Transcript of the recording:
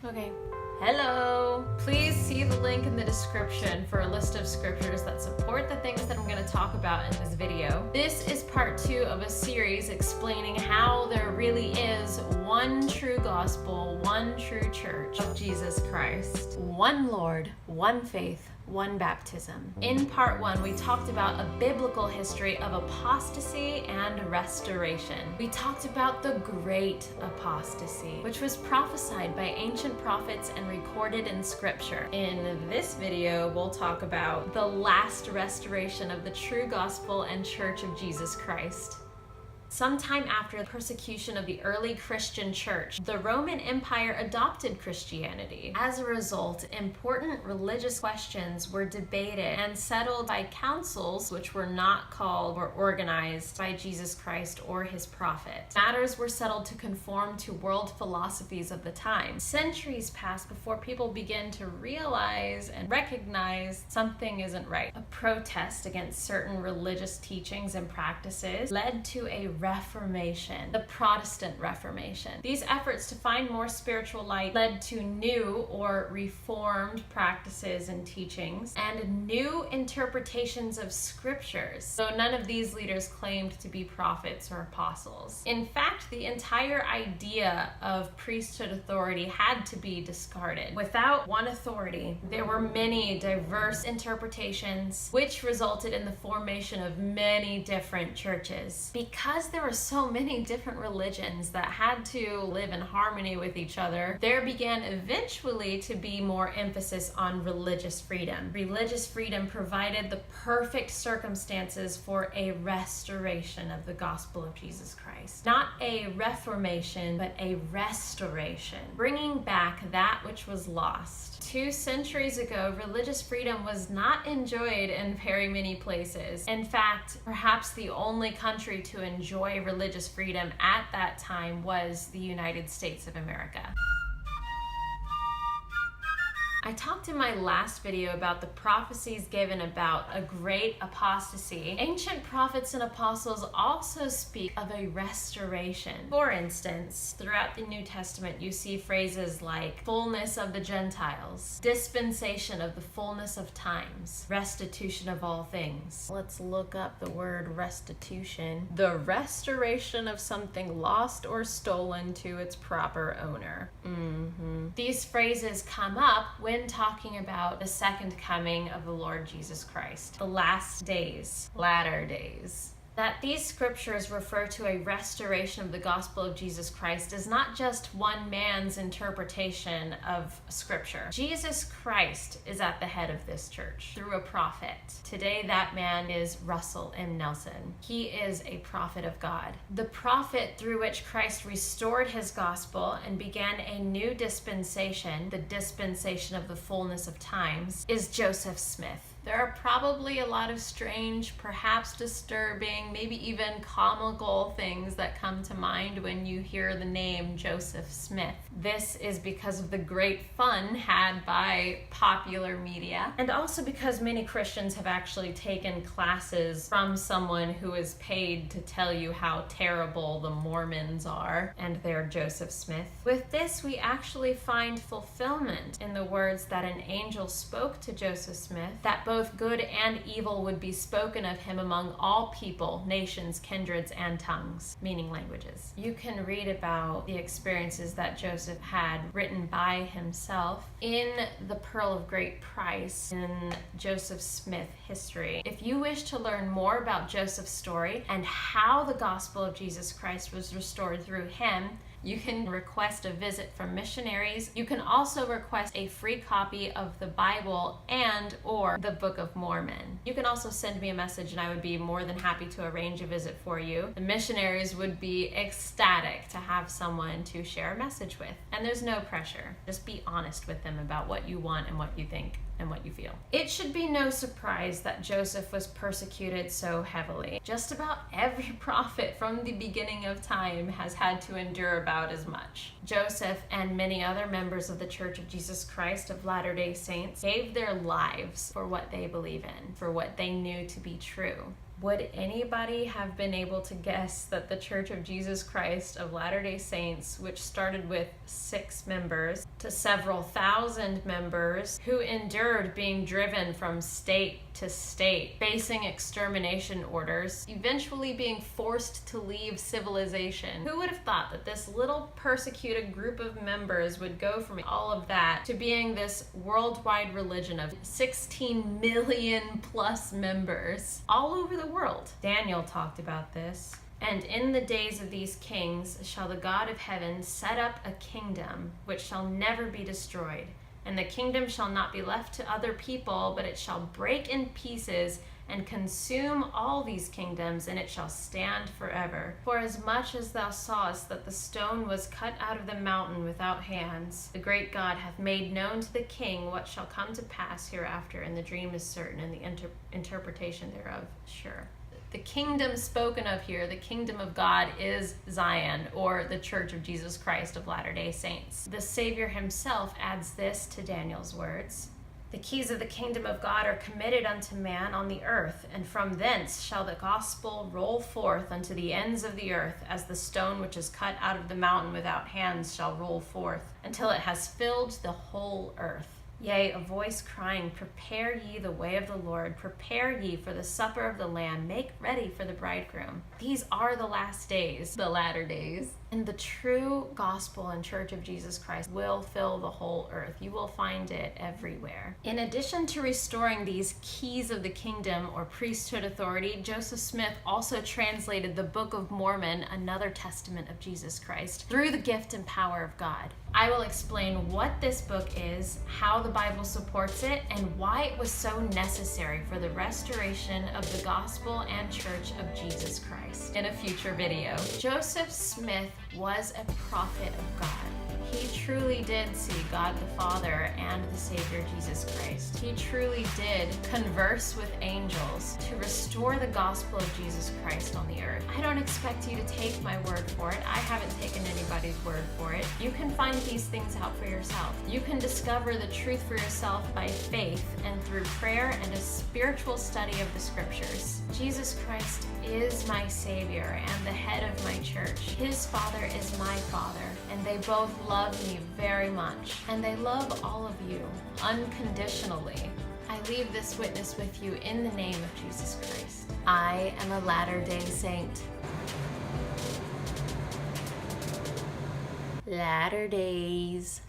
Okay. Hello! Please see the link in the description for a list of scriptures that support the things that I'm going to talk about in this video. This is part 2 of a series explaining how there really is one true gospel, one true church of Jesus Christ. One Lord, one faith, one baptism. In part 1, we talked about a biblical history of apostasy and restoration. We talked about the great apostasy, which was prophesied by ancient prophets and recorded in scripture. In this video, we'll talk about the last restoration of the true gospel and church of Jesus Christ. Sometime after the persecution of the early Christian church, the Roman Empire adopted Christianity. As a result, important religious questions were debated and settled by councils which were not called or organized by Jesus Christ or his prophet. Matters were settled to conform to world philosophies of the time. Centuries passed before people began to realize and recognize something isn't right. A protest against certain religious teachings and practices led to a Reformation, the Protestant Reformation. These efforts to find more spiritual light led to new or reformed practices and teachings and new interpretations of scriptures, though none of these leaders claimed to be prophets or apostles. In fact, the entire idea of priesthood authority had to be discarded. Without one authority, there were many diverse interpretations, which resulted in the formation of many different churches. Because there were so many different religions that had to live in harmony with each other, there began eventually to be more emphasis on religious freedom. Religious freedom provided the perfect circumstances for a restoration of the gospel of Jesus Christ. Not a reformation, but a restoration, bringing back that which was lost. 2 centuries ago, religious freedom was not enjoyed in very many places. In fact, perhaps the only country to enjoy religious freedom at that time was the United States of America. I talked in my last video about the prophecies given about a great apostasy. Ancient prophets and apostles also speak of a restoration. For instance, throughout the New Testament, you see phrases like fullness of the Gentiles, dispensation of the fullness of times, restitution of all things. Let's look up the word restitution. The restoration of something lost or stolen to its proper owner. These phrases come up when talking about the second coming of the Lord Jesus Christ, the last days, latter days. That these scriptures refer to a restoration of the gospel of Jesus Christ is not just one man's interpretation of scripture. Jesus Christ is at the head of this church through a prophet. Today that man is Russell M. Nelson. He is a prophet of God. The prophet through which Christ restored his gospel and began a new dispensation, the dispensation of the fullness of times, is Joseph Smith. There are probably a lot of strange, perhaps disturbing, maybe even comical things that come to mind when you hear the name Joseph Smith. This is because of the great fun had by popular media, and also because many Christians have actually taken classes from someone who is paid to tell you how terrible the Mormons are, and they're Joseph Smith. With this, we actually find fulfillment in the words that an angel spoke to Joseph Smith, that both good and evil would be spoken of him among all people, nations, kindreds, and tongues, meaning languages. You can read about the experiences that Joseph had written by himself in The Pearl of Great Price in Joseph Smith history. If you wish to learn more about Joseph's story and how the gospel of Jesus Christ was restored through him, you can request a visit from missionaries. You can also request a free copy of the Bible and or the Book of Mormon. You can also send me a message and I would be more than happy to arrange a visit for you. The missionaries would be ecstatic to have someone to share a message with. And there's no pressure. Just be honest with them about what you want and what you think and what you feel. It should be no surprise that Joseph was persecuted so heavily. Just about every prophet from the beginning of time has had to endure about as much. Joseph and many other members of the Church of Jesus Christ of Latter-day Saints gave their lives for what they believe in, for what they knew to be true. Would anybody have been able to guess that the Church of Jesus Christ of Latter-day Saints, which started with 6 members to several thousand members who endured being driven from state to state, facing extermination orders, eventually being forced to leave civilization? Who would have thought that this little persecuted group of members would go from all of that to being this worldwide religion of 16 million plus members all over the world? Daniel talked about this. And in the days of these kings shall the God of heaven set up a kingdom which shall never be destroyed. And the kingdom shall not be left to other people, but it shall break in pieces and consume all these kingdoms, and it shall stand forever. For as much as thou sawest that the stone was cut out of the mountain without hands, the great God hath made known to the king what shall come to pass hereafter, and the dream is certain, and the interpretation thereof sure. The kingdom spoken of here, the kingdom of God, is Zion, or the Church of Jesus Christ of Latter-day Saints. The Savior himself adds this to Daniel's words: the keys of the kingdom of God are committed unto man on the earth, and from thence shall the gospel roll forth unto the ends of the earth, as the stone which is cut out of the mountain without hands shall roll forth, until it has filled the whole earth. Yea, a voice crying, prepare ye the way of the Lord, prepare ye for the supper of the Lamb, make ready for the bridegroom. These are the last days, the latter days. And the true gospel and Church of Jesus Christ will fill the whole earth. You will find it everywhere. In addition to restoring these keys of the kingdom or priesthood authority, Joseph Smith also translated the Book of Mormon, another testament of Jesus Christ, through the gift and power of God. I will explain what this book is, how the Bible supports it, and why it was so necessary for the restoration of the gospel and Church of Jesus Christ in a future video. Joseph Smith was a prophet of God. He truly did see God the Father and the Savior Jesus Christ. He truly did converse with angels to restore the gospel of Jesus Christ on the earth. I don't expect you to take my word for it. I haven't taken anybody's word for it. You can find these things out for yourself. You can discover the truth for yourself by faith and through prayer and a spiritual study of the scriptures. Jesus Christ is my Savior and the head of my church. His Father is my Father, and they both love me very much, and they love all of you unconditionally. I leave this witness with you in the name of Jesus Christ. I am a Latter-day Saint. Latter days.